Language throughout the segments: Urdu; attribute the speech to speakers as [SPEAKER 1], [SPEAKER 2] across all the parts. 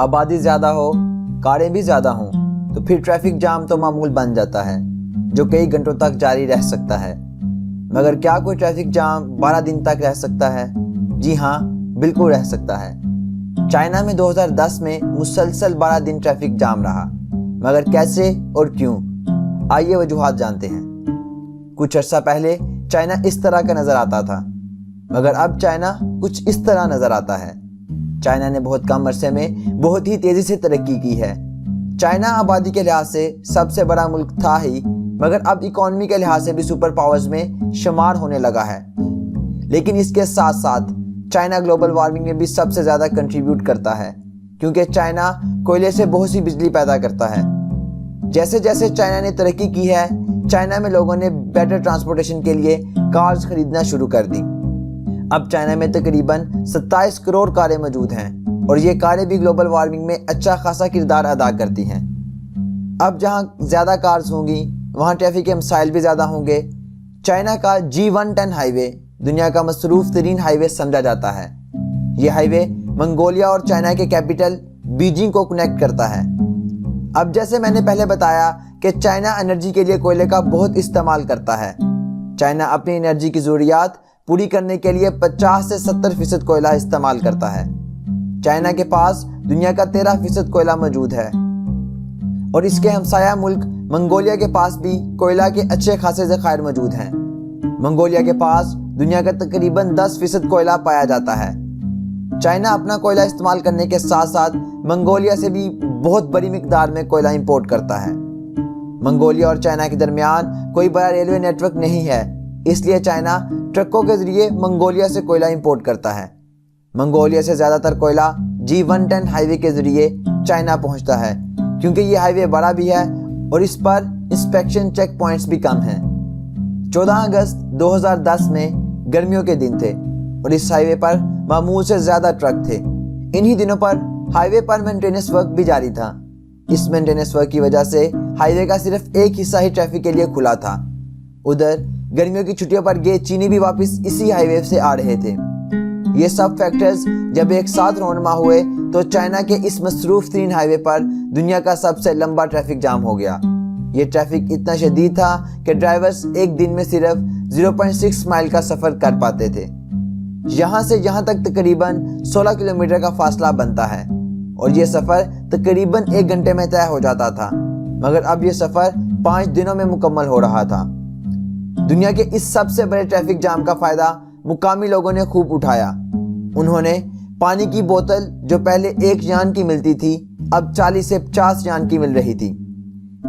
[SPEAKER 1] آبادی زیادہ ہو، کاریں بھی زیادہ ہوں تو پھر ٹریفک جام تو معمول بن جاتا ہے جو کئی گھنٹوں تک جاری رہ سکتا ہے۔ مگر کیا کوئی ٹریفک جام 12 دن تک رہ سکتا ہے؟ جی ہاں، بالکل رہ سکتا ہے۔ چائنا میں 2010 میں مسلسل 12 دن ٹریفک جام رہا، مگر کیسے اور کیوں؟ آئیے وجوہات جانتے ہیں۔ کچھ عرصہ پہلے چائنا اس طرح کا نظر آتا تھا، مگر اب چائنا کچھ اس طرح نظر آتا ہے۔ چائنا نے بہت کم عرصے میں بہت ہی تیزی سے ترقی کی ہے۔ چائنا آبادی کے لحاظ سے سب سے بڑا ملک تھا ہی، مگر اب اکانومی کے لحاظ سے بھی سپر پاورز میں شمار ہونے لگا ہے۔ لیکن اس کے ساتھ ساتھ چائنا گلوبل وارمنگ میں بھی سب سے زیادہ کنٹریبیوٹ کرتا ہے، کیونکہ چائنا کوئلے سے بہت سی بجلی پیدا کرتا ہے۔ جیسے جیسے چائنا نے ترقی کی ہے، چائنا میں لوگوں نے بیٹر ٹرانسپورٹیشن کے لیے کارز خریدنا شروع کر دی۔ اب چائنا میں تقریباً 27 کروڑ کاریں موجود ہیں، اور یہ کاریں بھی گلوبل وارمنگ میں اچھا خاصا کردار ادا کرتی ہیں۔ اب جہاں زیادہ کارز ہوں گی، وہاں ٹریفک کے مسائل بھی زیادہ ہوں گے۔ چائنا کا G110 ہائی وے دنیا کا مصروف ترین ہائی وے سمجھا جاتا ہے۔ یہ ہائی وے منگولیا اور چائنا کے کیپٹل بیجنگ کو کنیکٹ کرتا ہے۔ اب جیسے میں نے پہلے بتایا کہ چائنا انرجی کے لیے کوئلے کا بہت استعمال کرتا ہے۔ چائنا اپنی انرجی کی ضروریات پوری کرنے کے لیے 50 سے 70% کوئلہ استعمال کرتا ہے۔ چائنا کے پاس دنیا کا 13% کوئلہ موجود ہے، اور اس کے ہمسایہ ملک منگولیا کے پاس بھی کوئلہ کے اچھے خاصے ذخائر موجود ہیں۔ منگولیا کے پاس دنیا کا تقریباً 10% کوئلہ پایا جاتا ہے۔ چائنا اپنا کوئلہ استعمال کرنے کے ساتھ ساتھ منگولیا سے بھی بہت بڑی مقدار میں کوئلہ امپورٹ کرتا ہے۔ منگولیا اور چائنا کے درمیان کوئی بڑا ریلوے نیٹ ورک نہیں ہے، اس لیے چائنا ٹرکوں کے ذریعے منگولیا سے کوئلہ امپورٹ کرتا ہے۔ منگولیا سے زیادہ تر کوئلہ G110 ہائی وے کے ذریعے چائنا پہنچتا ہے، کیونکہ یہ ہائی وے بڑا بھی ہے اور اس پر انسپیکشن چیک پوائنٹس بھی کم ہیں۔ 14 اگست 2010 میں گرمیوں کے دن تھے اور اس ہائی وے پر معمول سے زیادہ ٹرک تھے۔ انہی دنوں پر ہائی وے پر مینٹیننس ورک بھی جاری تھا۔ اس مینٹیننس ورک کی وجہ سے ہائی وے کا صرف ایک حصہ ہی ٹریفک کے لیے کھلا تھا۔ ادھر گرمیوں کی چھٹیوں پر گئے چینی بھی واپس اسی ہائی وے سے آ رہے تھے۔ یہ سب فیکٹرز جب ایک ساتھ رونما ہوئے تو چائنا کے اس مصروف ترین ہائی وے پر دنیا کا سب سے لمبا ٹریفک جام ہو گیا۔ یہ ٹریفک اتنا شدید تھا کہ ڈرائیورز ایک دن میں صرف 0.6 مائل کا سفر کر پاتے تھے۔ یہاں سے یہاں تک تقریباً 16 کلومیٹر کا فاصلہ بنتا ہے، اور یہ سفر تقریباً 1 گھنٹے میں طے ہو جاتا تھا، مگر اب یہ سفر 5 دنوں میں مکمل ہو رہا تھا۔ دنیا کے اس سب سے بڑے ٹریفک جام کا فائدہ مقامی لوگوں نے خوب اٹھایا۔ انہوں نے پانی کی بوتل جو پہلے 1 یان کی ملتی تھی، اب 40 سے 50 یان کی مل رہی تھی۔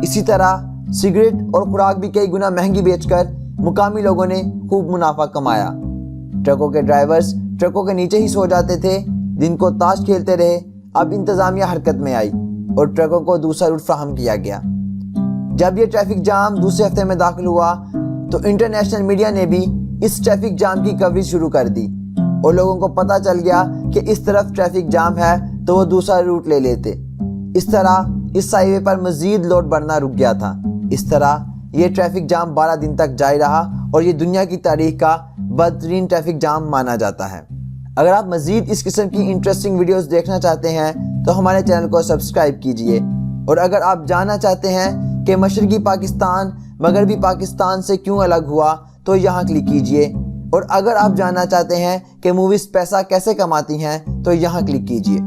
[SPEAKER 1] اسی طرح سگریٹ اور خوراک بھی کئی گنا مہنگی بیچ کر مقامی لوگوں نے خوب منافع کمایا۔ ٹرکوں کے ڈرائیورز ٹرکوں کے نیچے ہی سو جاتے تھے، دن کو تاش کھیلتے رہے۔ اب انتظامیہ حرکت میں آئی اور ٹرکوں کو دوسرا روٹ فراہم کیا گیا۔ جب یہ ٹریفک جام دوسرے ہفتے میں داخل ہوا تو انٹرنیشنل میڈیا نے بھی اس ٹریفک جام کی کوریج شروع کر دی، اور لوگوں کو پتہ چل گیا کہ اس طرف ٹریفک جام ہے تو وہ دوسرا روٹ لے لیتے۔ اس طرح اس ہائی وے پر مزید لوڈ بڑھنا رک گیا تھا۔ اس طرح یہ ٹریفک جام 12 دن تک جاری رہا، اور یہ دنیا کی تاریخ کا بدترین ٹریفک جام مانا جاتا ہے۔ اگر آپ مزید اس قسم کی انٹرسٹنگ ویڈیوز دیکھنا چاہتے ہیں تو ہمارے چینل کو سبسکرائب کیجئے، اور اگر آپ جاننا چاہتے ہیں کہ مشرقی پاکستان مغربی پاکستان سے کیوں الگ ہوا تو یہاں کلک کیجئے، اور اگر آپ جاننا چاہتے ہیں کہ موویز پیسہ کیسے کماتی ہیں تو یہاں کلک کیجئے۔